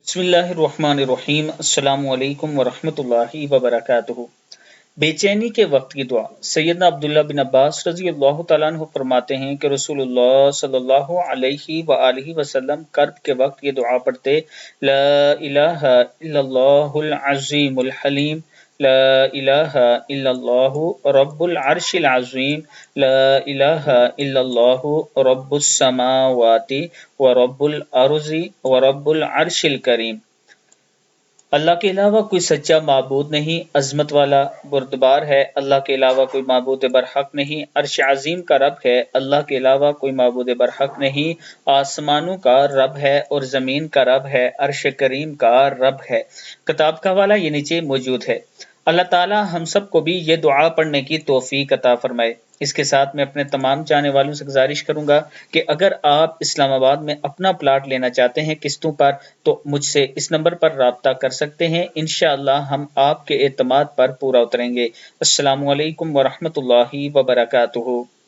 بسم اللہ الرحمن الرحیم۔ السلام علیکم ورحمۃ اللہ وبرکاتہ۔ بے چینی کے وقت کی دعا۔ سیدنا عبداللہ بن عباس رضی اللہ تعالیٰ عنہ فرماتے ہیں کہ رسول اللہ صلی اللہ علیہ وآلہ وسلم کرب کے وقت یہ دعا پڑھتے: لا الہ الا اللہ العظیم الحلیم، لا الہ الا اللہ رب العرش العظیم، لا الہ الا اللہ رب السماوات ورب الارض ورب العرش الکریم۔ اللہ کے علاوہ کوئی سچا معبود نہیں، عظمت والا بردبار ہے۔ اللہ کے علاوہ کوئی معبود برحق نہیں، عرش عظیم کا رب ہے۔ اللہ کے علاوہ کوئی معبود برحق نہیں، آسمانوں کا رب ہے اور زمین کا رب ہے، عرش کریم کا رب ہے۔ کتاب کا حوالہ یہ نیچے موجود ہے۔ اللہ تعالی ہم سب کو بھی یہ دعا پڑھنے کی توفیق عطا فرمائے۔ اس کے ساتھ میں اپنے تمام چاہنے والوں سے گزارش کروں گا کہ اگر آپ اسلام آباد میں اپنا پلاٹ لینا چاہتے ہیں قسطوں پر تو مجھ سے اس نمبر پر رابطہ کر سکتے ہیں۔ انشاءاللہ ہم آپ کے اعتماد پر پورا اتریں گے۔ السلام علیکم ورحمۃ اللہ وبرکاتہ۔